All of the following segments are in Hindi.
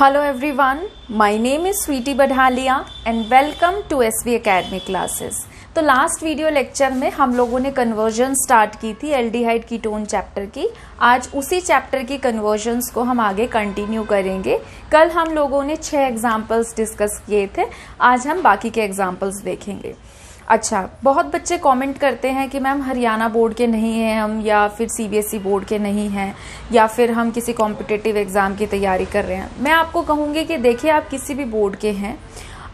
Hello everyone, my name is Sweety Badhalia and welcome to SV Academy classes। तो लास्ट वीडियो लेक्चर में हम लोगों ने कन्वर्जन स्टार्ट की थी एल्डिहाइड कीटोन चैप्टर की। आज उसी चैप्टर की कन्वर्जन्स को हम आगे कंटिन्यू करेंगे। कल हम लोगों ने 6 एग्जाम्पल्स डिस्कस किए थे, आज हम बाकी के एग्जाम्पल्स देखेंगे। अच्छा, बहुत बच्चे कमेंट करते हैं कि मैम हरियाणा बोर्ड के नहीं हैं हम, या फिर सीबीएसई बोर्ड के नहीं हैं, या फिर हम किसी कॉम्पिटिटिव एग्जाम की तैयारी कर रहे हैं। मैं आपको कहूँगी कि देखिए, आप किसी भी बोर्ड के हैं,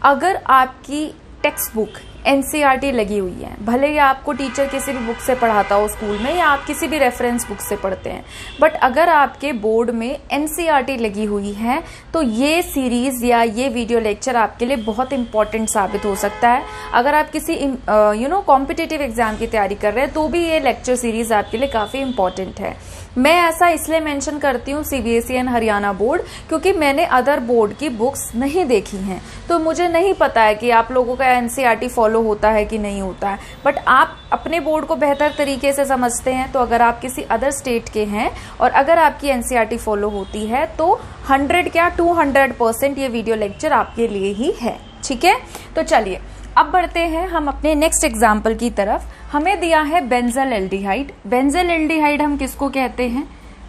अगर आपकी टेक्स्ट बुक एनसीईआरटी लगी हुई है, भले ही आपको टीचर किसी भी बुक से पढ़ाता हो स्कूल में, या आप किसी भी रेफरेंस बुक से पढ़ते हैं, बट अगर आपके बोर्ड में एनसीईआरटी लगी हुई है तो ये सीरीज या ये वीडियो लेक्चर आपके लिए बहुत इंपॉर्टेंट साबित हो सकता है। अगर आप किसी कॉम्पिटिटिव एग्जाम की तैयारी कर रहे हैं तो भी ये लेक्चर सीरीज आपके लिए काफी इंपॉर्टेंट है। मैं ऐसा इसलिए मेंशन करती हूँ सीबीएसई एंड हरियाणा बोर्ड, क्योंकि मैंने अदर बोर्ड की बुक्स नहीं देखी हैं, तो मुझे नहीं पता है कि आप लोगों का एनसीईआरटी फॉलो होता है कि नहीं होता है। बट आप अपने बोर्ड को बेहतर तरीके से समझते हैं, तो अगर आप किसी अदर स्टेट के हैं और अगर आपकी एनसीईआरटी फॉलो होती है तो 200% ये वीडियो लेक्चर आपके लिए ही है। ठीक है, तो चलिए अब बढ़ते हैं हम अपने नेक्स्ट एग्जाम्पल की तरफ। हमें दिया है बेंजल एल्डिहाइड। बेंजल एल्डिहाइड हम किसको कहते हैं?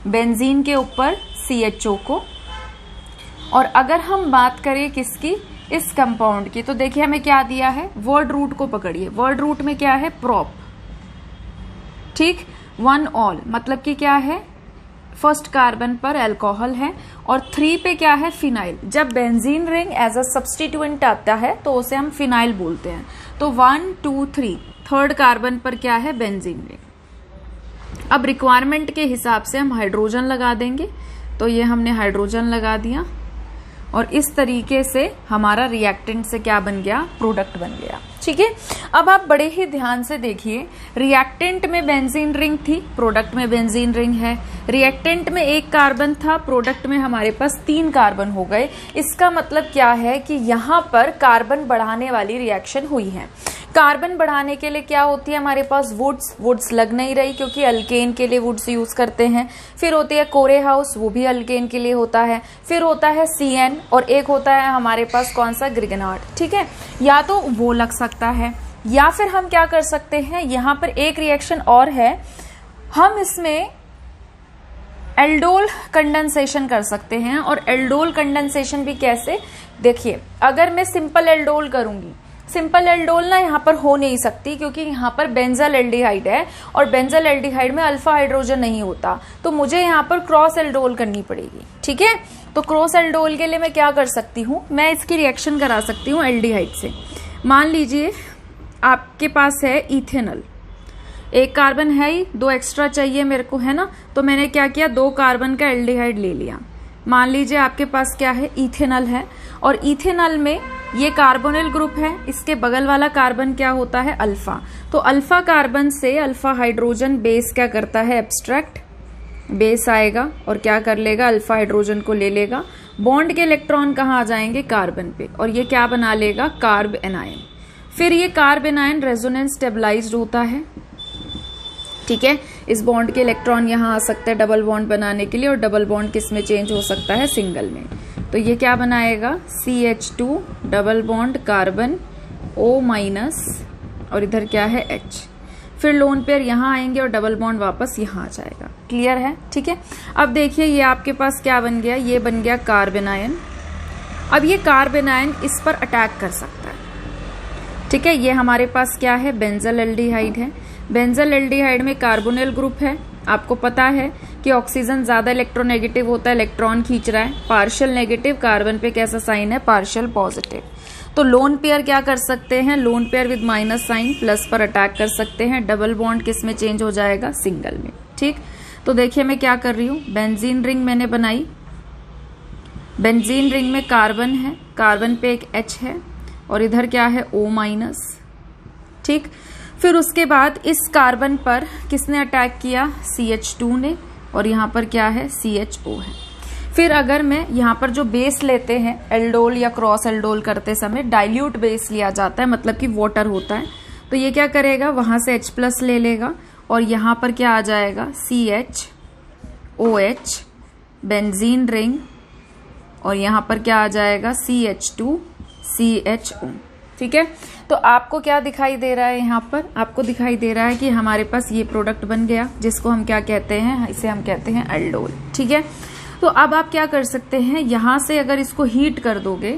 बेंजीन के ऊपर CHO को। और अगर हम बात करें किसकी, इस कंपाउंड की, तो देखिए हमें क्या दिया है, वर्ड रूट को पकड़िए। वर्ड रूट में क्या है? प्रोप। ठीक, 1 ऑल मतलब कि क्या है, फर्स्ट कार्बन पर अल्कोहल है, और 3 पे क्या है, फिनाइल। जब benzene ring as a substituent आता है तो उसे हम फिनाइल बोलते हैं। तो 1 2 3 थर्ड कार्बन पर क्या है, बेंजीन रिंग। अब रिक्वायरमेंट के हिसाब से हम हाइड्रोजन लगा देंगे, तो ये हमने हाइड्रोजन लगा दिया, और इस तरीके से हमारा रिएक्टेंट से क्या बन गया, प्रोडक्ट बन गया। ठीक है, अब आप बड़े ही ध्यान से देखिए, रिएक्टेंट में बेंजीन रिंग थी, प्रोडक्ट में बेंजीन रिंग है। रिएक्टेंट में 1 कार्बन था, प्रोडक्ट में हमारे पास 3 कार्बन हो गए। इसका मतलब क्या है कि यहाँ पर कार्बन बढ़ाने वाली रिएक्शन हुई है। कार्बन बढ़ाने के लिए क्या होती है हमारे पास, वुड्स लग नहीं रही, क्योंकि अल्केन के लिए वुड्स यूज करते हैं। फिर होती है कोरे हाउस, वो भी अल्केन के लिए होता है। फिर होता है CN, और एक होता है हमारे पास कौन सा, ग्रिगनार्ड। ठीक है, या तो वो लग सकता है, या फिर हम क्या कर सकते हैं, यहाँ पर एक रिएक्शन और है, हम इसमें एल्डोल कंडेंसेशन कर सकते हैं। और एल्डोल कंडेंसेशन भी कैसे, देखिए, अगर मैं सिंपल एल्डोल करूंगी, सिंपल एल्डोल ना यहाँ पर हो नहीं सकती, क्योंकि यहाँ पर बेंजल एल्डिहाइड है, और बेंजल एल्डिहाइड में अल्फा हाइड्रोजन नहीं होता, तो मुझे यहाँ पर क्रॉस एल्डोल करनी पड़ेगी। ठीक है, तो क्रॉस एल्डोल के लिए मैं क्या कर सकती हूँ, मैं इसकी रिएक्शन करा सकती हूँ एल्डिहाइड से। मान लीजिए आपके पास है इथेनॉल, 1 कार्बन है ही, 2 एक्स्ट्रा चाहिए मेरे को, है ना, तो मैंने क्या किया, 2 कार्बन का एल्डिहाइड ले लिया। मान लीजिए आपके पास क्या है, इथेनॉल है, और इथेनॉल में ये कार्बोनिल ग्रुप है, इसके बगल वाला कार्बन क्या होता है, अल्फा। तो अल्फा कार्बन से अल्फा हाइड्रोजन बेस क्या करता है, एब्स्ट्रैक्ट बेस आएगा, और क्या कर लेगा, अल्फा हाइड्रोजन को ले लेगा। बॉन्ड के इलेक्ट्रॉन कहाँ आ जाएंगे, कार्बन पे, और ये क्या बना लेगा, कार्ब एनायन। फिर ये कार्ब एनायन रेजोनेंस स्टेबलाइज्ड होता है। ठीक है, इस बॉन्ड के इलेक्ट्रॉन यहाँ आ सकते हैं डबल बॉन्ड बनाने के लिए, और डबल बॉन्ड किस में चेंज हो सकता है, सिंगल में। तो ये क्या बनाएगा, CH2 double bond carbon O-, और इधर क्या है, H। फिर लोन पेयर यहाँ आएंगे और डबल बॉन्ड वापस यहाँ आ जाएगा। क्लियर है? ठीक है, अब देखिए ये आपके पास क्या बन गया, ये बन गया कार्बन आयन। अब ये कार्बन आयन इस पर अटैक कर सकता है। ठीक है, ये हमारे पास क्या है, बेंजल एल्डिहाइड है। बेंजल एल्डिहाइड में कार्बोनिल ग्रुप है। आपको पता है कि ऑक्सीजन ज्यादा इलेक्ट्रोनेगेटिव होता है, इलेक्ट्रॉन खींच रहा है, पार्शियल नेगेटिव। कार्बन पे कैसा साइन है, पार्शियल पॉजिटिव। तो लोन पेयर क्या कर सकते हैं, lone pair with minus sign plus पर अटैक कर सकते हैं। डबल बॉन्ड किस में चेंज हो जाएगा, सिंगल में। ठीक, तो देखिए मैं क्या कर रही हूँ, बेंजीन रिंग मैंने बनाई। बेंजीन रिंग में कार्बन है, कार्बन पे एक H है, और इधर क्या है, O-। ठीक, फिर उसके बाद इस कार्बन पर किसने अटैक किया, CH2 ने, और यहाँ पर क्या है, CHO है। फिर अगर मैं यहाँ पर जो बेस लेते हैं एल्डोल या क्रॉस एल्डोल करते समय, डाइल्यूट बेस लिया जाता है, मतलब कि वाटर होता है, तो ये क्या करेगा, वहां से H+ ले लेगा, और यहाँ पर क्या आ जाएगा, CHOH, बेंजीन रिंग, और यहाँ पर क्या आ जाएगा CH2CHO। ठीक है, तो आपको क्या दिखाई दे रहा है, यहाँ पर आपको दिखाई दे रहा है कि हमारे पास ये प्रोडक्ट बन गया, जिसको हम क्या कहते हैं, इसे हम कहते हैं एल्डोल। ठीक है, तो अब आप क्या कर सकते हैं, यहां से अगर इसको हीट कर दोगे,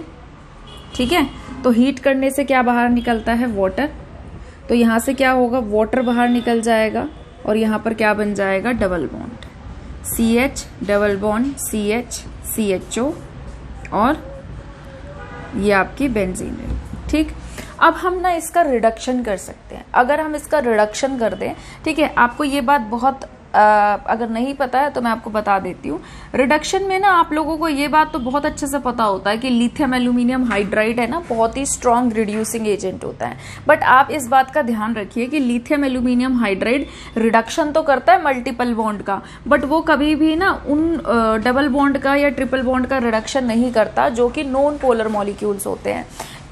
ठीक है, तो हीट करने से क्या बाहर निकलता है, वाटर। तो यहां से क्या होगा, वाटर बाहर निकल जाएगा और यहां पर क्या बन जाएगा, double bond CH double bond CH CHO और ये आपकी बेंजीन है। ठीक, अब हम ना इसका रिडक्शन कर सकते हैं। अगर हम इसका रिडक्शन कर दें, ठीक है, आपको ये बात बहुत अगर नहीं पता है तो मैं आपको बता देती हूँ। रिडक्शन में ना आप लोगों को ये बात तो बहुत अच्छे से पता होता है कि लिथियम एल्यूमिनियम हाइड्राइड है ना, बहुत ही स्ट्रॉन्ग रिड्यूसिंग एजेंट होता है। बट आप इस बात का ध्यान रखिए कि लिथियम एल्यूमिनियम हाइड्राइड रिडक्शन तो करता है मल्टीपल बॉन्ड का, बट वो कभी भी ना उन डबल बॉन्ड का या ट्रिपल बॉन्ड का रिडक्शन नहीं करता जो कि नॉन पोलर मॉलिक्यूल्स होते हैं।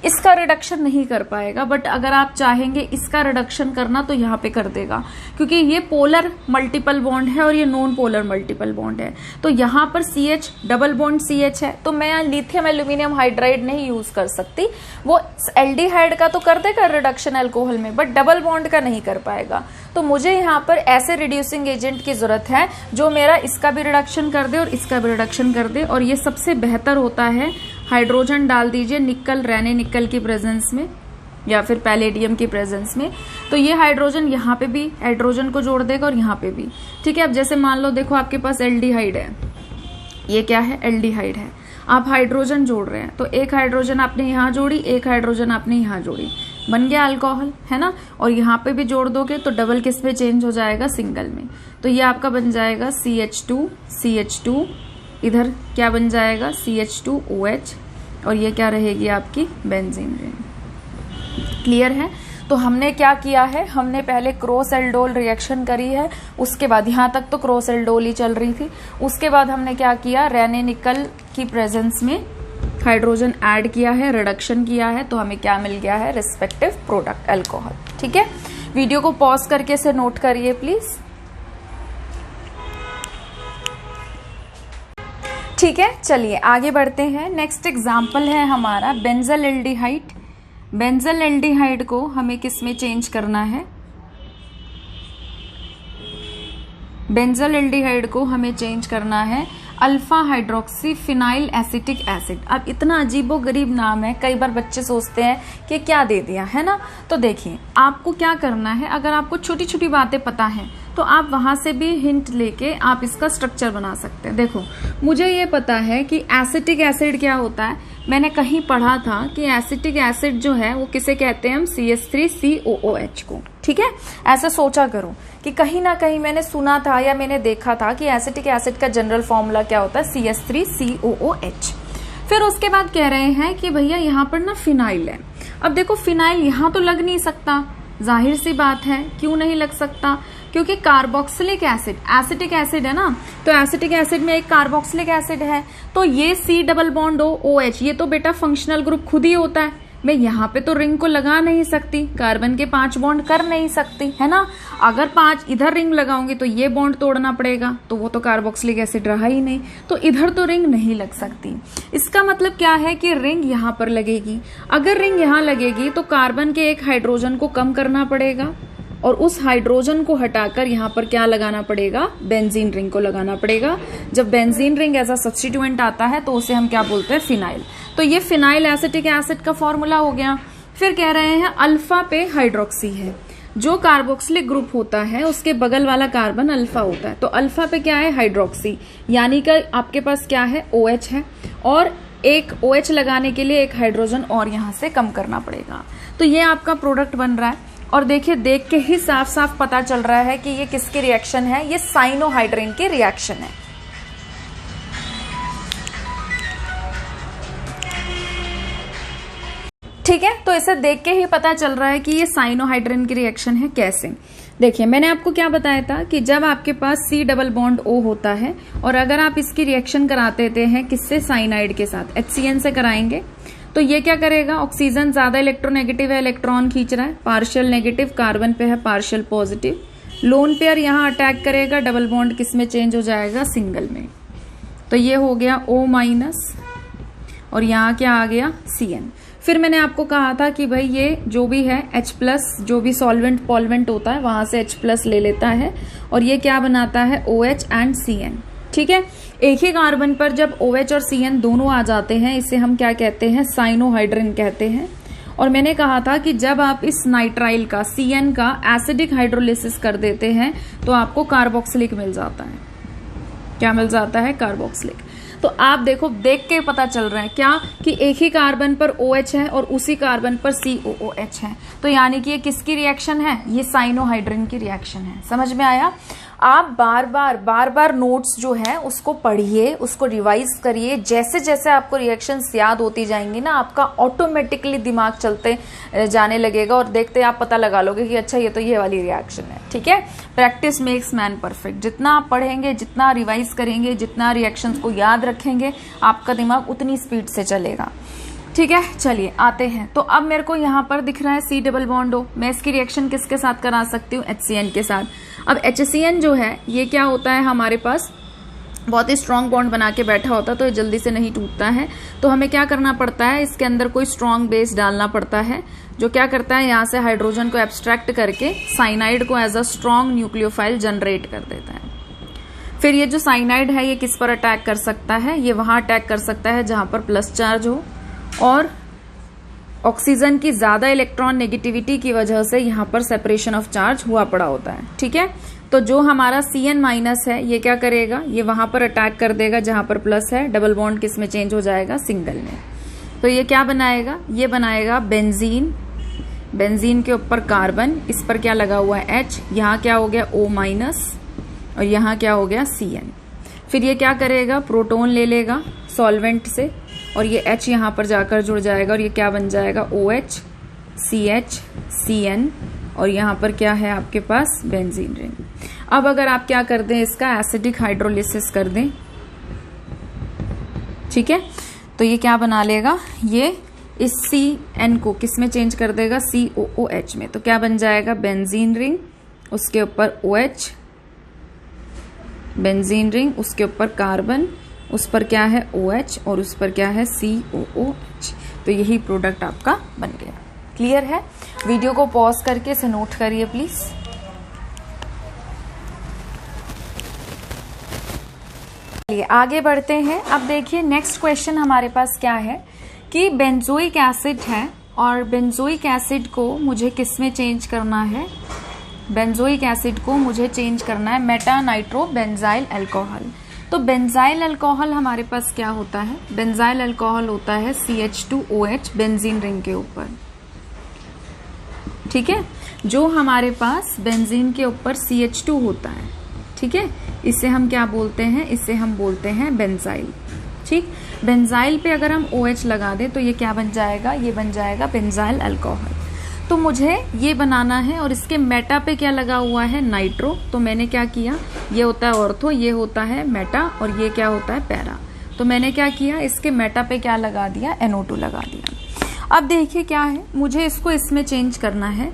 इसका रिडक्शन नहीं कर पाएगा, बट अगर आप चाहेंगे इसका रिडक्शन करना तो यहाँ पे कर देगा, क्योंकि ये पोलर मल्टीपल बॉन्ड है और ये नॉन पोलर मल्टीपल बॉन्ड है। तो यहाँ पर CH डबल बॉन्ड CH है, तो मैं यहाँ लिथियम एल्यूमिनियम हाइड्राइड नहीं यूज कर सकती। वो एल्डिहाइड का तो कर देगा रिडक्शन अल्कोहल में, बट डबल बॉन्ड का नहीं कर पाएगा। तो मुझे यहाँ पर ऐसे रिड्यूसिंग एजेंट की जरूरत है जो मेरा इसका भी रिडक्शन कर दे और इसका भी रिडक्शन कर दे, और ये सबसे बेहतर होता है। हाइड्रोजन डाल दीजिए निकल, रैने निकल की प्रेजेंस में या फिर पैलेडियम की प्रेजेंस में, तो ये हाइड्रोजन यहाँ पे भी हाइड्रोजन को जोड़ देगा और यहाँ पे भी। ठीक है, अब जैसे मान लो देखो आपके पास एल्डिहाइड है, ये क्या है, एल्डिहाइड है, आप हाइड्रोजन जोड़ रहे हैं, तो एक हाइड्रोजन आपने यहाँ जोड़ी, एक हाइड्रोजन आपने यहाँ जोड़ी, बन गया अल्कोहल, है ना। और यहाँ पे भी जोड़ दोगे तो डबल किस में चेंज हो जाएगा, सिंगल में। तो ये आपका बन जाएगा CH2, इधर क्या बन जाएगा CH2OH, और ये क्या रहेगी आपकी बेंजीन रिंग। क्लियर है। तो हमने क्या किया है, हमने पहले क्रॉस एल्डोल रिएक्शन करी है, उसके बाद यहाँ तक तो क्रॉस एल्डोल ही चल रही थी, उसके बाद हमने क्या किया, रेने निकल की प्रेजेंस में हाइड्रोजन ऐड किया है, रिडक्शन किया है, तो हमें क्या मिल गया है, रिस्पेक्टिव प्रोडक्ट अल्कोहल। ठीक है, वीडियो को पॉज करके से नोट करिए प्लीज। ठीक है, चलिए आगे बढ़ते हैं। नेक्स्ट एग्जाम्पल है हमारा बेंजल एल्डिहाइड। बेंजल एल्डिहाइड को हमें किस में चेंज करना है, बेंजल एल्डिहाइड को हमें चेंज करना है alpha hydroxy phenyl acetic acid. अब इतना अजीबो गरीब नाम है, कई बार बच्चे सोचते हैं कि क्या दे दिया है ना। तो देखिए आपको क्या करना है, अगर आपको छोटी छोटी बातें पता है तो आप वहां से भी हिंट लेके आप इसका स्ट्रक्चर बना सकते हैं। देखो मुझे ये पता है कि एसिटिक एसिड क्या होता है, मैंने कहीं पढ़ा था कि एसिटिक एसिड जो है वो किसे कहते हैं हम, CH3COOH को। ठीक है, ऐसा सोचा करो कि कहीं ना कहीं मैंने सुना था या मैंने देखा था कि एसिटिक एसिड का जनरल फॉर्मूला क्या होता है, CH3COOH। फिर उसके बाद कह रहे हैं कि भैया यहाँ पर ना फिनाइल है। अब देखो फिनाइल यहाँ तो लग नहीं सकता, जाहिर सी बात है, क्यों नहीं लग सकता, क्योंकि कार्बोक्सिलिक एसिड एसिटिक एसिड है ना, तो एसिटिक एसिड में एक कार्बोक्सिलिक एसिड है, तो ये C डबल बॉन्ड OH, ये तो बेटा फंक्शनल ग्रुप खुद ही होता है। मैं यहाँ पे तो रिंग को लगा नहीं सकती, कार्बन के 5 बॉन्ड कर नहीं सकती, है ना। अगर 5 इधर रिंग लगाऊंगी तो ये बॉन्ड तोड़ना पड़ेगा, तो वो तो कार्बोक्सिलिक एसिड रहा ही नहीं, तो इधर तो रिंग नहीं लग सकती। इसका मतलब क्या है कि रिंग यहाँ पर लगेगी। अगर रिंग यहाँ लगेगी तो कार्बन के एक हाइड्रोजन को कम करना पड़ेगा और उस हाइड्रोजन को हटाकर यहाँ पर क्या लगाना पड़ेगा, बेंजीन रिंग को लगाना पड़ेगा। जब benzene ring as a substituent आता है तो उसे हम क्या बोलते हैं, फिनाइल। तो ये फिनाइल एसिटिक एसिड का फॉर्मूला हो गया। फिर कह रहे हैं अल्फा पे हाइड्रोक्सी है, जो कार्बोक्सिलिक ग्रुप होता है उसके बगल वाला कार्बन अल्फा होता है, तो अल्फा पे क्या है, हाइड्रोक्सी, यानी कि आपके पास क्या है, OH है, और एक OH लगाने के लिए एक हाइड्रोजन और यहाँ से कम करना पड़ेगा। तो ये आपका प्रोडक्ट बन रहा है। और देखिए देख के ही साफ साफ पता चल रहा है कि ये किसकी रिएक्शन है, ये साइनोहाइड्रिन की रिएक्शन है। ठीक है, तो इसे देख के ही पता चल रहा है कि ये साइनोहाइड्रिन की रिएक्शन है। कैसे, देखिए मैंने आपको क्या बताया था कि जब आपके पास C डबल बॉन्ड O होता है और अगर आप इसकी रिएक्शन कराते हैं किससे, साइनाइड के साथ, HCN से कराएंगे, तो ये क्या करेगा, ऑक्सीजन ज्यादा इलेक्ट्रोनेगेटिव है, इलेक्ट्रॉन खींच रहा है, पार्शियल नेगेटिव, कार्बन पे है पार्शियल पॉजिटिव, लोन पेयर यहाँ अटैक करेगा, डबल बॉन्ड किस में चेंज हो जाएगा, सिंगल में। तो ये हो गया O माइनस और यहाँ क्या आ गया Cn। फिर मैंने आपको कहा था कि भाई ये जो भी है H+, जो भी सॉल्वेंट पॉल्वेंट होता है वहां से H+ ले लेता है और ये क्या बनाता है OH एंड Cn। ठीक है, एक ही कार्बन पर जब OH और Cn दोनों आ जाते हैं इसे हम क्या कहते हैं, साइनोहाइड्रिन कहते हैं। और मैंने कहा था कि जब आप इस नाइट्राइल का Cn का एसिडिक हाइड्रोलिसिस कर देते हैं तो आपको कार्बोक्सिलिक मिल जाता है। क्या मिल जाता है, कार्बोक्सिलिक। तो आप देखो, देख के पता चल रहा है क्या कि एक ही कार्बन पर OH है और उसी कार्बन पर COOH है, तो यानी कि ये किसकी रिएक्शन है, ये साइनोहाइड्रिन की रिएक्शन है। समझ में आया। आप बार बार नोट्स जो है उसको पढ़िए, उसको रिवाइज करिए। जैसे जैसे आपको रिएक्शंस याद होती जाएंगी ना, आपका ऑटोमेटिकली दिमाग चलते जाने लगेगा और देखते आप पता लगा लोगे कि अच्छा ये तो ये वाली रिएक्शन है। ठीक है, प्रैक्टिस मेक्स मैन परफेक्ट। जितना आप पढ़ेंगे, जितना रिवाइज करेंगे, जितना रिएक्शंस को याद रखेंगे, आपका दिमाग उतनी स्पीड से चलेगा। ठीक है, चलिए आते हैं। तो अब मेरे को यहाँ पर दिख रहा है C डबल बॉन्ड O। मैं इसकी रिएक्शन किसके साथ करा सकती हूँ, HCN के साथ। अब HCN जो है ये क्या होता है, हमारे पास बहुत ही स्ट्रॉन्ग बॉन्ड बना के बैठा होता है, तो ये जल्दी से नहीं टूटता है। तो हमें क्या करना पड़ता है, इसके अंदर कोई स्ट्रॉन्ग बेस डालना पड़ता है जो क्या करता है, यहाँ से हाइड्रोजन को एब्स्ट्रैक्ट करके साइनाइड को as a strong nucleophile generate कर देता है। फिर ये जो साइनाइड है ये किस पर अटैक कर सकता है, ये वहां अटैक कर सकता है जहां पर प्लस चार्ज हो और ऑक्सीजन की ज्यादा इलेक्ट्रॉन नेगेटिविटी की वजह से यहाँ पर सेपरेशन ऑफ चार्ज हुआ पड़ा होता है। ठीक है, तो जो हमारा Cn- है ये क्या करेगा, ये वहां पर अटैक कर देगा जहां पर प्लस है, डबल बॉन्ड किस में चेंज हो जाएगा, सिंगल में। तो ये क्या बनाएगा, ये बनाएगा बेंजीन। बेंजीन के ऊपर कार्बन, इस पर क्या लगा हुआ है H, यहाँ क्या हो गया O- और यहाँ क्या हो गया Cn। फिर ये क्या करेगा, प्रोटॉन ले लेगा सॉल्वेंट से और ये H यहाँ पर जाकर जुड़ जाएगा और ये क्या बन जाएगा, OH, CH, Cn और यहाँ पर क्या है आपके पास, बेंजीन रिंग। अब अगर आप क्या कर दें, इसका एसिडिक हाइड्रोलिसिस कर दें, ठीक है, तो ये क्या बना लेगा, ये इस Cn को किस में चेंज कर देगा, COOH में। तो क्या बन जाएगा, बेंजीन रिंग, उसके ऊपर OH, बेंजीन रिंग, उसके ऊपर कार्बन, उस पर क्या है OH और उस पर क्या है COOH। तो यही प्रोडक्ट आपका बन गया। क्लियर है। वीडियो को पॉज करके इसे नोट करिए प्लीज। चलिए आगे बढ़ते हैं। अब देखिए नेक्स्ट क्वेश्चन हमारे पास क्या है कि बेंजोइक एसिड है और बेंजोइक एसिड को मुझे किस में चेंज करना है, बेंजोइक एसिड को मुझे चेंज करना है मेटा नाइट्रो बेंजाइल अल्कोहल। तो बेंजाइल अल्कोहल हमारे पास क्या होता है, बेंजाइल अल्कोहल होता है CH2OH बेंजीन रिंग के ऊपर। ठीक है, जो हमारे पास बेंजीन के ऊपर CH2 होता है, ठीक है, इसे हम क्या बोलते हैं, इसे हम बोलते हैं बेंजाइल। ठीक, बेंजाइल पे अगर हम OH लगा दें तो ये क्या बन जाएगा, ये बन जाएगा बेंजाइल अल्कोहल। तो मुझे ये बनाना है और इसके मेटा पे क्या लगा हुआ है, नाइट्रो। तो मैंने क्या किया, ये होता है ऑर्थो, ये होता है मेटा और ये क्या होता है पैरा। तो मैंने क्या किया, इसके मेटा पे क्या लगा दिया, NO2 लगा दिया। अब देखिए क्या है, मुझे इसको इसमें चेंज करना है।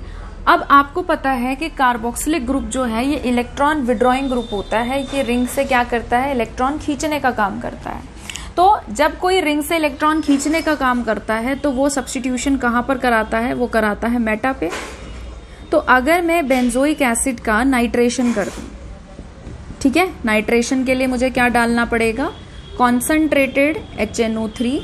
अब आपको पता है कि कार्बोक्सिलिक ग्रुप जो है ये इलेक्ट्रॉन विड्रॉइंग ग्रुप होता है, ये रिंग से क्या करता है, इलेक्ट्रॉन खींचने का काम करता है। तो जब कोई रिंग से इलेक्ट्रॉन खींचने का काम करता है तो वो सब्स्टिट्यूशन कहाँ पर कराता है, वो कराता है मेटा पे। तो अगर मैं बेंजोइक एसिड का नाइट्रेशन कर दूं, ठीक है, नाइट्रेशन के लिए मुझे क्या डालना पड़ेगा, कॉन्सनट्रेटेड HNO3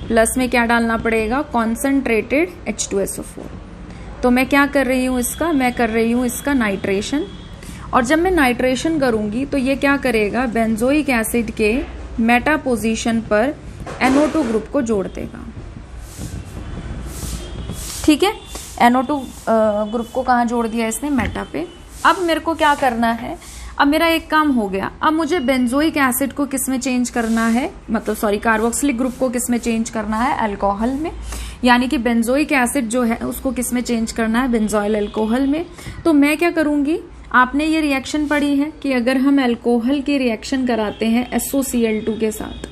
प्लस में क्या डालना पड़ेगा, कॉन्सनट्रेटेड H2SO4। तो मैं क्या कर रही हूँ इसका, मैं कर रही हूँ इसका नाइट्रेशन। और जब मैं नाइट्रेशन करूंगी तो ये क्या करेगा, बेंजोइक एसिड के मेटा पोजीशन पर NO2 ग्रुप को जोड़ देगा। ठीक है, NO2 ग्रुप को कहाँ जोड़ दिया इसने, मेटा पे। अब मेरे को क्या करना है, अब मेरा एक काम हो गया। अब मुझे बेंजोइक एसिड को किस में चेंज करना है, मतलब सॉरी कार्बोक्सिलिक ग्रुप को किस में चेंज करना है, अल्कोहल में। यानी कि बेंजोइक एसिड जो है उसको किस में चेंज करना है, बेंजोइल अल्कोहल में। तो मैं क्या करूंगी, आपने ये रिएक्शन पढ़ी है कि अगर हम अल्कोहल की रिएक्शन कराते हैं SOCl2 के साथ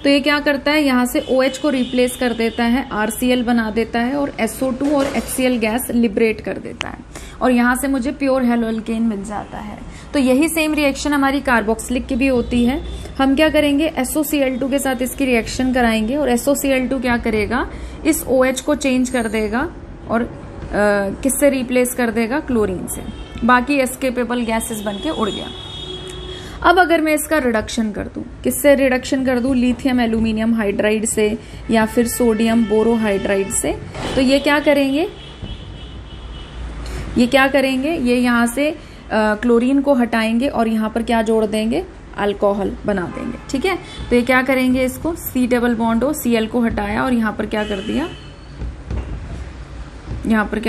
तो ये क्या करता है, यहाँ से OH को रिप्लेस कर देता है, RCl बना देता है और SO2 और HCl गैस लिबरेट कर देता है। और यहाँ से मुझे प्योर हेलोअल्केन मिल जाता है। तो यही सेम रिएक्शन हमारी कार्बोक्सिलिक की भी होती है। हम क्या करेंगे, SOCl2 के साथ इसकी रिएक्शन कराएंगे और SOCl2 क्या करेगा, इस OH को चेंज कर देगा और किससे रिप्लेस कर देगा, क्लोरीन से। बाकी एस्केपेबल गैसेस बन के उड़ गया। अब अगर मैं इसका रिडक्शन कर दूं, किससे रिडक्शन कर दूं, लिथियम एल्यूमिनियम हाइड्राइड से या फिर सोडियम बोरोहाइड्राइड से, तो ये क्या करेंगे, ये यहाँ से क्लोरीन को हटाएंगे और यहाँ पर क्या जोड़ देंगे, अल्कोहल बना देंगे। ठीक है, तो ये क्या करेंगे, इसको C डबल बॉन्ड हो, Cl को हटाया और यहाँ पर क्या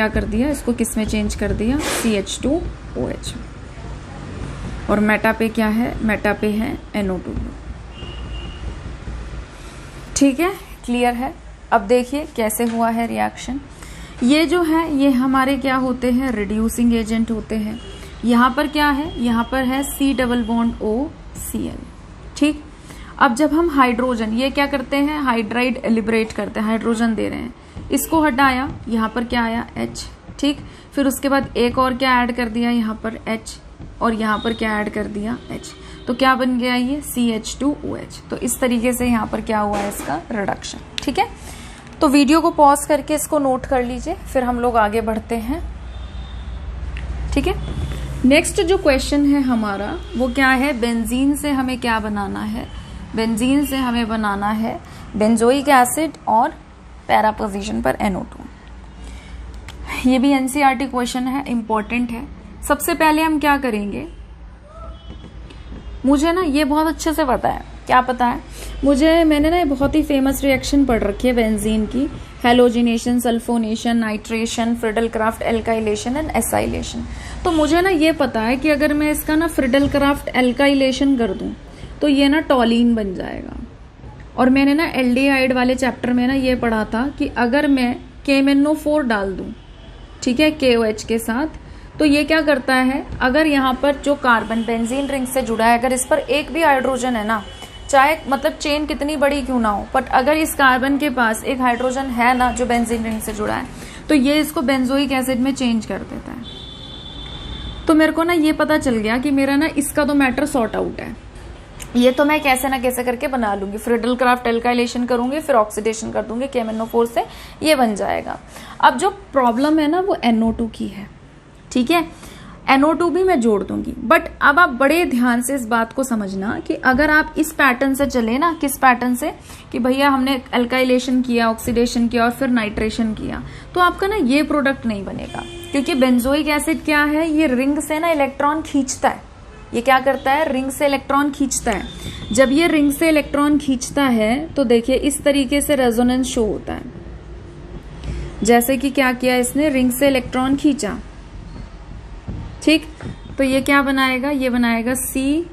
कर दिया, इसको किस में चेंज कर दिया, CH2OH। और मेटा पे क्या है, मेटा पे है NO2। ठीक है, क्लियर है। अब देखिए कैसे हुआ है रिएक्शन। ये जो है ये हमारे क्या होते हैं, रिड्यूसिंग एजेंट होते हैं। यहाँ पर क्या है, यहाँ पर है C डबल बॉन्ड OCl। ठीक, अब जब हम हाइड्रोजन, ये क्या करते हैं, हाइड्राइड लिबरेट करते हैं, हाइड्रोजन दे रहे हैं, इसको हटाया, यहाँ पर क्या आया, H। ठीक, फिर उसके बाद एक और क्या ऐड कर दिया, यहाँ पर H, और यहाँ पर क्या ऐड कर दिया, H। तो क्या बन गया ये, CH2OH। तो इस तरीके से यहाँ पर क्या हुआ है, इसका रिडक्शन। ठीक है, तो वीडियो को पॉज करके इसको नोट कर लीजिए, फिर हम लोग आगे बढ़ते हैं। ठीक है, नेक्स्ट जो क्वेश्चन है हमारा वो क्या है, बेंजीन से हमें क्या बनाना है, बेंजीन से हमें बनाना है बेंजोइक एसिड और पैरा पोजीशन पर NO2। ये भी NCERT क्वेश्चन है, इंपॉर्टेंट है। सबसे पहले हम क्या करेंगे, मुझे ना ये बहुत अच्छे से पता है, क्या पता है मुझे, मैंने ना बहुत ही फेमस रिएक्शन पढ़ रखी है बेंजीन की, halogenation, sulphonation, nitration, Friedel-craft alkylation and acylation. तो मुझे ना ये पता है कि अगर मैं इसका ना फ्रिडल-क्राफ्ट एल्काइलेशन कर दूं तो ये ना टॉलीन बन जाएगा। और मैंने ना एल्डिहाइड वाले चैप्टर में ना ये पढ़ा था कि अगर मैं KMnO4 डाल दूं, ठीक है, KOH के साथ, तो ये क्या करता है, अगर यहाँ पर जो कार्बन बेंजीन रिंग से जुड़ा है, अगर इस पर एक भी हाइड्रोजन है ना, चाहे मतलब चेन कितनी बड़ी क्यों ना हो, बट अगर इस कार्बन के पास एक हाइड्रोजन है ना जो बेंजीन रिंग से जुड़ा है, तो ये इसको बेंजोइक एसिड में चेंज कर देता है। तो मेरे को ना ये पता चल गया कि मेरा ना इसका तो मैटर सॉर्ट आउट है। ये तो मैं कैसे ना कैसे करके बना लूंगी, फ्रिडल-क्राफ्ट एल्काइलेशन करूंगी, फिर ऑक्सीडेशन कर दूंगी KMnO4 से, ये बन जाएगा। अब जो प्रॉब्लम है ना वो NO2 की है। ठीक है, NO2 भी मैं जोड़ दूंगी, बट अब आप बड़े ध्यान से इस बात को समझना कि अगर आप इस पैटर्न से चले ना, किस पैटर्न से, कि भैया हमने एल्काइलेशन किया, ऑक्सीडेशन किया और फिर नाइट्रेशन किया, तो आपका ना ये प्रोडक्ट नहीं बनेगा। क्योंकि बेंजोइक एसिड क्या है, ये रिंग से ना इलेक्ट्रॉन खींचता है। ये क्या करता है, रिंग से इलेक्ट्रॉन खींचता है। जब ये रिंग से इलेक्ट्रॉन खींचता है तो देखिए इस तरीके से रेजोनेंस शो होता है। जैसे कि क्या किया इसने, रिंग से इलेक्ट्रॉन खींचा, ठीक, तो ये क्या बनाएगा, ये बनाएगा CO-OH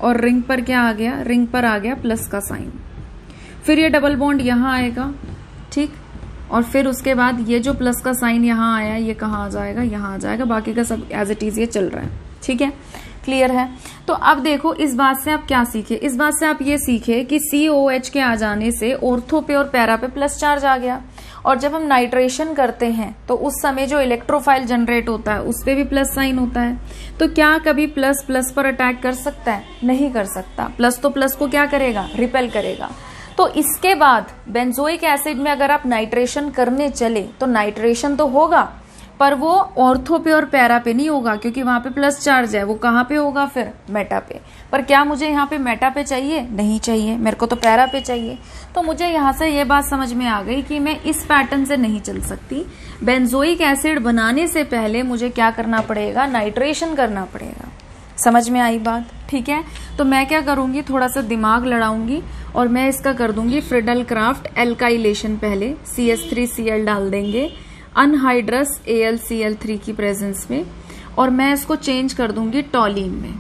और रिंग पर क्या आ गया, रिंग पर आ गया प्लस का साइन। फिर ये डबल बॉन्ड यहां आएगा, ठीक, और फिर उसके बाद ये जो प्लस का साइन यहाँ आया, ये कहाँ आ जाएगा, यहाँ आ जाएगा। बाकी का सब एज इट इज ये चल रहा है। ठीक है, क्लियर है। तो अब देखो इस बात से आप क्या सीखे, इस बात से आप ये सीखे कि COH के आ जाने से ऑर्थो पे और पैरा पे प्लस चार्ज आ गया, और जब हम नाइट्रेशन करते हैं तो उस समय जो इलेक्ट्रोफाइल जनरेट होता है उस पे भी प्लस साइन होता है। तो क्या कभी प्लस प्लस पर अटैक कर सकता है, नहीं कर सकता। प्लस तो प्लस को क्या करेगा, रिपेल करेगा। तो इसके बाद बेंजोइक एसिड में अगर आप नाइट्रेशन करने चले तो नाइट्रेशन तो होगा, पर वो ऑर्थो पे और पैरा पे नहीं होगा, क्योंकि वहां पे प्लस चार्ज है। वो कहाँ पे होगा, फिर मेटा पे। पर क्या मुझे यहाँ पे मेटा पे चाहिए, नहीं चाहिए, मेरे को तो पैरा पे चाहिए। तो मुझे यहाँ से ये बात समझ में आ गई कि मैं इस पैटर्न से नहीं चल सकती। बेंजोइक एसिड बनाने से पहले मुझे क्या करना पड़ेगा, नाइट्रेशन करना पड़ेगा। समझ में आई बात, ठीक है। तो मैं क्या करूंगी, थोड़ा सा दिमाग लड़ाऊंगी और मैं इसका कर दूंगी फ्रिडल-क्राफ्ट एल्काइलेशन। पहले CH3Cl डाल देंगे अनहाइड्रस AlCl3 की प्रेजेंस में, और मैं इसको चेंज कर दूंगी टॉलीन में।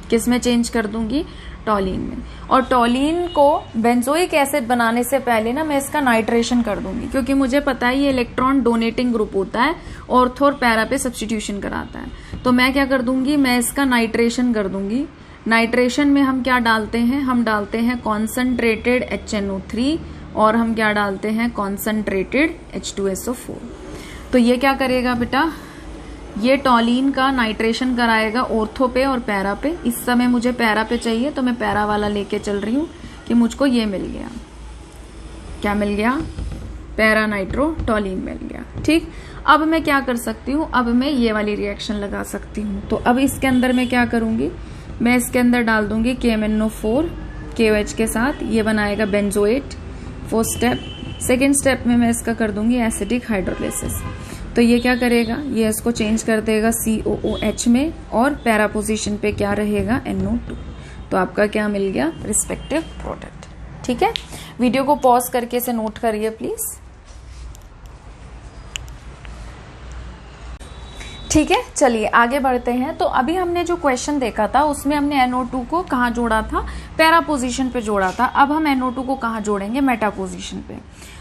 किस में चेंज कर दूंगी, टॉलीन में। और टॉलीन को बेंजोइक एसिड बनाने से पहले ना मैं इसका नाइट्रेशन कर दूंगी, क्योंकि मुझे पता है ये इलेक्ट्रॉन डोनेटिंग ग्रुप होता है, ऑर्थो और पैरा पे सब्स्टिट्यूशन कराता है। तो मैं क्या कर दूंगी, मैं इसका नाइट्रेशन कर दूंगी। नाइट्रेशन में हम क्या डालते हैं, हम डालते हैं कॉन्सनट्रेटेड HNO3 और हम क्या डालते हैं, कॉन्सेंट्रेटेड H2SO4। तो ये क्या करेगा बेटा, ये टॉलीन का नाइट्रेशन कराएगा ऑर्थो पे और पैरा पे। इस समय मुझे पैरा पे चाहिए तो मैं पैरा वाला लेके चल रही हूँ कि मुझको ये मिल गया, क्या मिल गया, पैरा नाइट्रो टॉलीन मिल गया। ठीक, अब मैं क्या कर सकती हूँ, अब मैं ये वाली रिएक्शन लगा सकती हूँ। तो अब इसके अंदर मैं क्या करूंगी, मैं इसके अंदर डाल दूंगी KMnO4 KOH के साथ, ये बनाएगा benzoate. First step. Second step में मैं इसका कर दूंगी एसिडिक हाइड्रोलिसिस। तो ये क्या करेगा, ये इसको चेंज कर देगा COOH में, और पैरा पोजीशन पे क्या रहेगा, NO2। तो आपका क्या मिल गया, रिस्पेक्टिव प्रोडक्ट। ठीक है, वीडियो को पॉज करके इसे नोट करिए प्लीज। ठीक है, चलिए आगे बढ़ते हैं। तो अभी हमने जो क्वेश्चन देखा था उसमें हमने NO2 को कहाँ जोड़ा था, पैरा पोजीशन पे जोड़ा था। अब हम NO2 को कहाँ जोड़ेंगे, मेटा पोजीशन पे।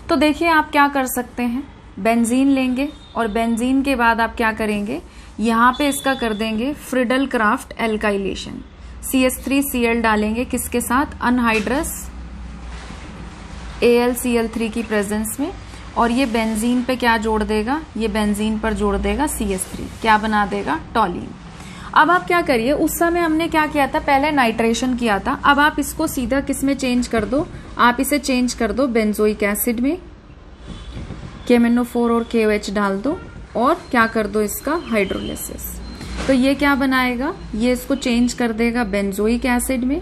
तो देखिए आप क्या कर सकते हैं, बेंजीन लेंगे और बेंजीन के बाद आप क्या करेंगे, यहाँ पे इसका कर देंगे फ्रिडल क्राफ्ट एल्काइलेशन। CH3Cl डालेंगे किसके साथ, अनहाइड्रस AlCl3 की प्रेजेंस में, और ये बेंजीन पे क्या जोड़ देगा, ये बेंजीन पर जोड़ देगा CH3, क्या बना देगा, टॉलीन। अब आप क्या करिए, उस समय हमने क्या किया था, पहले नाइट्रेशन किया था। अब आप इसको सीधा किस में चेंज कर दो, आप इसे चेंज कर दो बेंजोइक एसिड में, KMnO4 और KOH डाल दो और क्या कर दो, इसका हाइड्रोलिसिस। तो ये क्या बनाएगा, ये इसको चेंज कर देगा बेंजोइक एसिड में,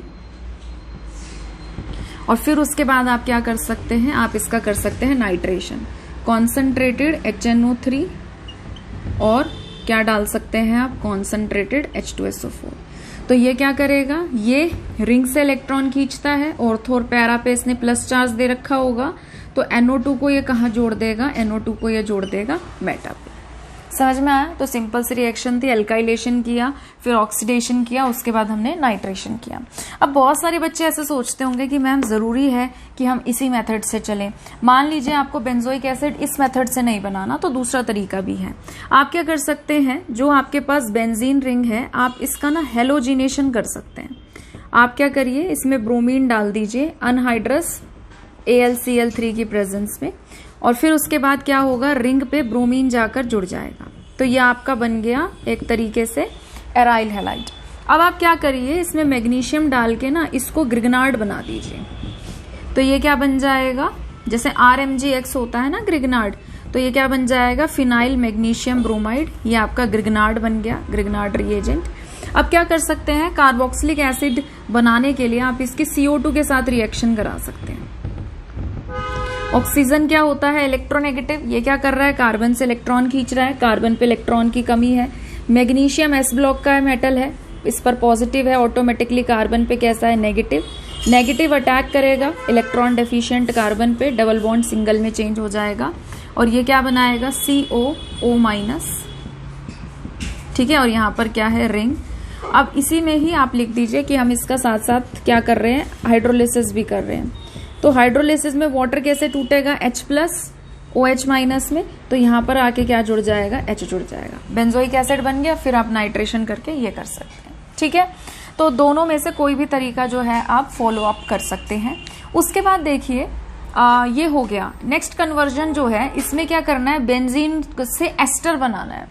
और फिर उसके बाद आप क्या कर सकते हैं, आप इसका कर सकते हैं नाइट्रेशन, कॉन्सेंट्रेटेड HNO3 और क्या डाल सकते हैं आप, कॉन्सेंट्रेटेड H2SO4। तो ये क्या करेगा, ये रिंग से इलेक्ट्रॉन खींचता है, ऑर्थो और पैरा पे इसने प्लस चार्ज दे रखा होगा, तो NO2 को ये कहाँ जोड़ देगा, NO2 को ये जोड़ देगा मेटा पे। समझ में आया। तो सिंपल सी रिएक्शन थी, एल्काइलेशन किया, फिर ऑक्सीडेशन किया, उसके बाद हमने नाइट्रेशन किया। अब बहुत सारे बच्चे ऐसे सोचते होंगे कि मैम जरूरी है कि हम इसी मेथड से चलें। मान लीजिए आपको बेंजोइक एसिड इस मेथड से नहीं बनाना, तो दूसरा तरीका भी है। आप क्या कर सकते हैं, जो आपके पास बेंजीन रिंग है, आप इसका ना हेलोजिनेशन कर सकते हैं। आप क्या करिए, इसमें ब्रोमीन डाल दीजिए अनहाइड्रस AlCl3 की प्रेजेंस में, और फिर उसके बाद क्या होगा, रिंग पे ब्रोमीन जाकर जुड़ जाएगा। तो ये आपका बन गया एक तरीके से एराइल हैलाइड। अब आप क्या करिए, इसमें मैग्नीशियम डाल के ना इसको ग्रिग्नार्ड बना दीजिए। तो ये क्या बन जाएगा, जैसे RMgX होता है ना ग्रिग्नार्ड, तो ये क्या बन जाएगा, फिनाइल मैग्नीशियम ब्रोमाइड। ये आपका ग्रिग्नार्ड बन गया, ग्रिग्नार्ड रिएजेंट। अब क्या कर सकते हैं, कार्बोक्सिलिक एसिड बनाने के लिए आप इसकी CO2 के साथ रिएक्शन करा सकते हैं। ऑक्सीजन क्या होता है, इलेक्ट्रोनेगेटिव, ये क्या कर रहा है, कार्बन से इलेक्ट्रॉन खींच रहा है, कार्बन पे इलेक्ट्रॉन की कमी है। मैग्नीशियम S ब्लॉक का मेटल है, इस पर पॉजिटिव है, ऑटोमेटिकली कार्बन पे कैसा है, नेगेटिव। नेगेटिव अटैक करेगा इलेक्ट्रॉन डेफिशिएंट कार्बन पे, डबल बॉन्ड सिंगल में चेंज हो जाएगा, और ये क्या बनाएगा, COO-। ठीक है, और यहाँ पर क्या है, रिंग। अब इसी में ही आप लिख दीजिए कि हम इसका साथ साथ क्या कर रहे हैं, हाइड्रोलिसिस भी कर रहे हैं। तो हाइड्रोलिसिस में वाटर कैसे टूटेगा, H+OH- में, तो यहाँ पर आके क्या जुड़ जाएगा, H जुड़ जाएगा, बेंजोइक एसिड बन गया। फिर आप नाइट्रेशन करके ये कर सकते हैं। ठीक है, तो दोनों में से कोई भी तरीका जो है आप फॉलो अप कर सकते हैं। उसके बाद देखिए ये हो गया। नेक्स्ट कन्वर्जन जो है, इसमें क्या करना है, बेंजीन से एस्टर बनाना है।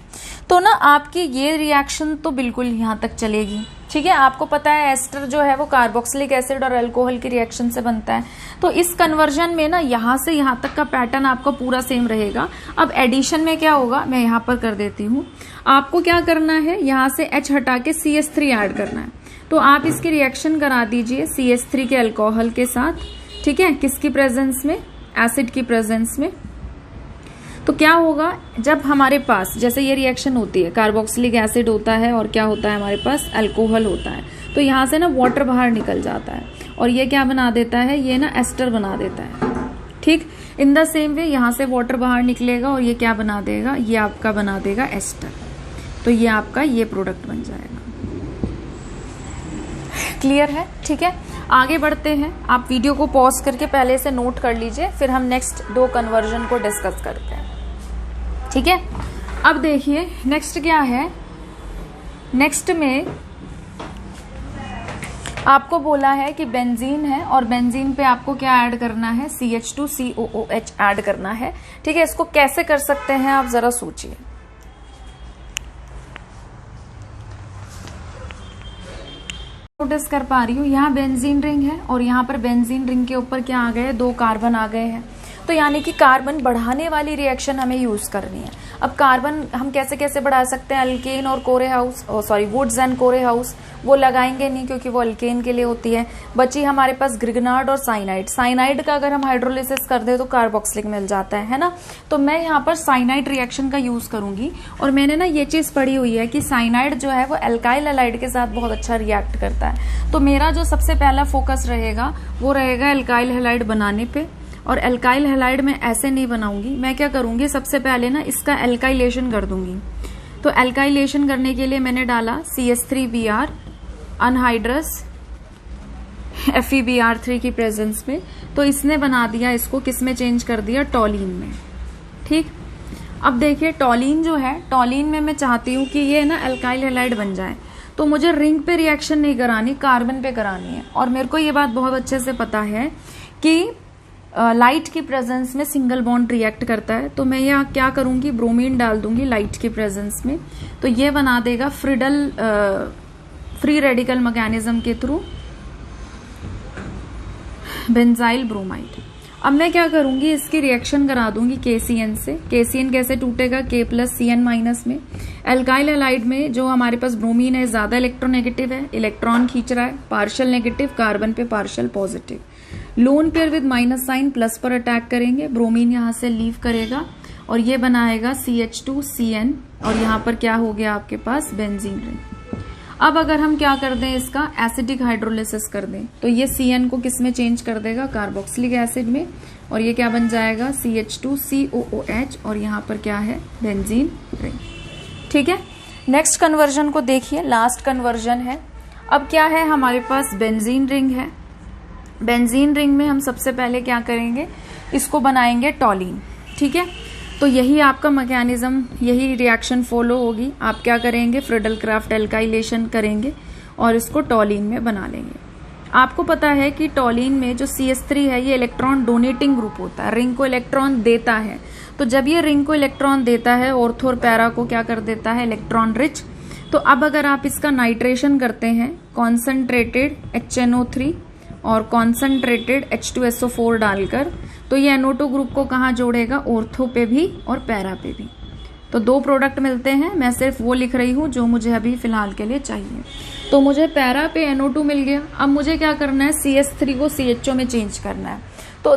तो ना आपकी ये रिएक्शन तो बिल्कुल यहाँ तक चलेगी। ठीक है, आपको पता है एस्टर जो है वो कार्बोक्सिलिक एसिड और अल्कोहल की रिएक्शन से बनता है। तो इस कन्वर्जन में ना यहाँ से यहाँ तक का पैटर्न आपका पूरा सेम रहेगा। अब एडिशन में क्या होगा, मैं यहाँ पर कर देती हूँ। आपको क्या करना है, यहाँ से H हटा के CH3 ऐड करना है। तो आप इसकी रिएक्शन करा दीजिए CH3 के अल्कोहल के साथ। ठीक है, किसकी प्रेजेंस में, एसिड की प्रेजेंस में। तो क्या होगा, जब हमारे पास जैसे ये रिएक्शन होती है, कार्बोक्सिलिक एसिड होता है और क्या होता है हमारे पास, अल्कोहल होता है। तो यहाँ से ना वाटर बाहर निकल जाता है और ये क्या बना देता है, ये ना एस्टर बना देता है। ठीक, इन द सेम वे यहाँ से वाटर बाहर निकलेगा और ये क्या बना देगा, ये आपका बना देगा एस्टर। तो ये आपका ये प्रोडक्ट बन जाएगा। क्लियर है। ठीक है, आगे बढ़ते हैं। आप वीडियो को पॉज करके पहले से नोट कर लीजिए, फिर हम नेक्स्ट 2 कन्वर्जन को डिस्कस करते हैं। ठीक है, अब देखिए नेक्स्ट क्या है। नेक्स्ट में आपको बोला है कि बेंजीन है और बेंजीन पे आपको क्या ऐड करना है, CH2COOH ऐड करना है। ठीक है, इसको कैसे कर सकते हैं आप जरा सोचिए। नोटिस कर पा रही हूँ यहाँ बेंजीन रिंग है और यहाँ पर बेंजीन रिंग के ऊपर क्या आ गए, 2 कार्बन आ गए हैं। तो यानी कि कार्बन बढ़ाने वाली रिएक्शन हमें यूज करनी है। अब कार्बन हम कैसे कैसे बढ़ा सकते हैं, अल्केन और Corey House, Wurtz and Corey House वो लगाएंगे नहीं क्योंकि वो अल्केन के लिए होती है। बची हमारे पास ग्रिगनार्ड और साइनाइड। साइनाइड का अगर हम हाइड्रोलिसिस कर दे तो कार्बोक्सिलिक मिल जाता है ना। तो मैं यहाँ पर साइनाइड रिएक्शन का यूज करूंगी। और मैंने ना ये चीज पढ़ी हुई है कि साइनाइड जो है वो एल्काइल हैलाइड के साथ बहुत अच्छा रिएक्ट करता है। तो मेरा जो सबसे पहला फोकस रहेगा वो रहेगा एल्काइल हैलाइड बनाने पे। और एल्काइल हैलाइड में ऐसे नहीं बनाऊंगी, मैं क्या करूंगी, सबसे पहले ना इसका एल्काइलेशन कर दूंगी। तो एल्काइलेशन करने के लिए मैंने डाला CH3Br अनहाइड्रस FeBr3 की प्रेजेंस में। तो इसने बना दिया, इसको किस में चेंज कर दिया, टॉलीन में। ठीक, अब देखिए टॉलीन जो है, टॉलीन में मैं चाहती हूं कि ये ना एल्काइल हैलाइड बन जाए। तो मुझे रिंग पे रिएक्शन नहीं करानी, कार्बन पे करानी है। और मेरे को ये बात बहुत अच्छे से पता है कि लाइट की प्रेजेंस में सिंगल बॉन्ड रिएक्ट करता है। तो मैं यहाँ क्या करूंगी, ब्रोमीन डाल दूंगी लाइट की प्रेजेंस में। तो ये बना देगा फ्री रेडिकल मैकेनिज्म के थ्रू बेंजाइल ब्रोमाइड। अब मैं क्या करूंगी, इसकी रिएक्शन करा दूंगी KCN से। KCN कैसे टूटेगा, K+CN- में। एल्काइल हैलाइड में जो हमारे पास ब्रोमीन है ज्यादा इलेक्ट्रोनेगेटिव है, इलेक्ट्रॉन खींच रहा है, पार्शियल नेगेटिव, कार्बन पे partial positive. Lone pair with minus sign plus पर अटैक करेंगे, ब्रोमीन यहां से लीव करेगा और ये बनाएगा CH2CN और यहां पर क्या हो गया आपके पास, बेंजीन रिंग। अब अगर हम क्या कर दें, इसका एसिडिक हाइड्रोलिसिस कर दें तो ये CN को किस में चेंज कर देगा, कार्बोक्सिलिक एसिड में। और ये क्या बन जाएगा, CH2COOH और यहाँ पर क्या है, बेंजीन रिंग। ठीक है, नेक्स्ट कन्वर्जन को देखिए, लास्ट कन्वर्जन है। अब क्या है, हमारे पास बेंजीन रिंग है। बेंजीन रिंग में हम सबसे पहले क्या करेंगे, इसको बनाएंगे टॉलीन। ठीक है, तो यही आपका मैकेनिज्म, यही रिएक्शन फॉलो होगी। आप क्या करेंगे, फ्रिडल क्राफ्ट एल्काइलेशन करेंगे और इसको टॉलीन में बना लेंगे। आपको पता है कि टॉलीन में जो CH3 है ये इलेक्ट्रॉन डोनेटिंग ग्रुप होता है, रिंग को इलेक्ट्रॉन देता है। तो जब ये रिंग को इलेक्ट्रॉन देता है, ऑर्थो और पैरा को क्या कर देता है, इलेक्ट्रॉन रिच। तो अब अगर आप इसका नाइट्रेशन करते हैं, कॉन्सेंट्रेटेड HNO3 और कॉन्सेंट्रेटेड H2SO4 डालकर, तो ये NO2 ग्रुप को कहाँ जोड़ेगा, ऑर्थो पे भी और पैरा पे भी। तो 2 प्रोडक्ट मिलते हैं, मैं सिर्फ वो लिख रही हूँ जो मुझे अभी फिलहाल के लिए चाहिए। तो मुझे पैरा पे NO2 मिल गया। अब मुझे क्या करना है, CH3 को CHO में चेंज करना है। तो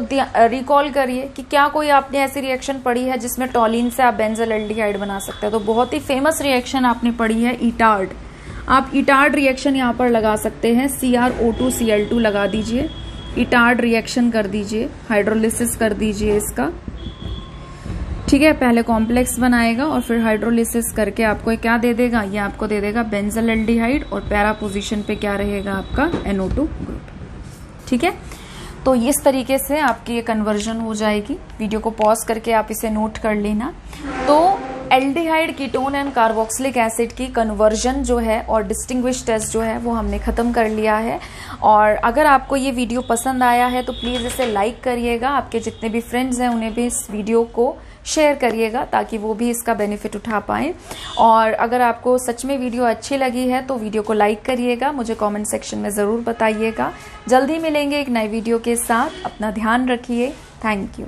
रिकॉल करिए कि क्या कोई आपने ऐसी रिएक्शन पढ़ी है जिसमें टॉलीन से आप बेंजल एल्डिहाइड बना सकते हैं। तो बहुत ही फेमस रिएक्शन आपने पढ़ी है, इटार्ड। आप इटार्ड रिएक्शन यहाँ पर लगा सकते हैं, CrO2Cl2 लगा दीजिए, इटार्ड रिएक्शन कर दीजिए, हाइड्रोलिसिस कर दीजिए इसका। ठीक है, पहले कॉम्प्लेक्स बनाएगा और फिर हाइड्रोलिसिस करके आपको क्या दे देगा, ये आपको दे देगा बेंजल एल्डिहाइड और पैरा पोजीशन पे क्या रहेगा आपका, NO2 ग्रुप। ठीक है, तो इस तरीके से आपकी ये कन्वर्जन हो जाएगी। वीडियो को पॉज करके आप इसे नोट कर लेना। तो aldehyde, ketone and carboxylic acid की कन्वर्जन जो है और डिस्टिंग्विश टेस्ट जो है वो हमने ख़त्म कर लिया है। और अगर आपको ये वीडियो पसंद आया है तो प्लीज़ इसे लाइक करिएगा, आपके जितने भी फ्रेंड्स हैं उन्हें भी इस वीडियो को शेयर करिएगा ताकि वो भी इसका बेनिफिट उठा पाएँ। और अगर आपको सच में वीडियो अच्छी लगी है तो वीडियो को लाइक करिएगा, मुझे कमेंट सेक्शन में ज़रूर बताइएगा। जल्दी मिलेंगे एक नई वीडियो के साथ, अपना ध्यान रखिए। Thank you.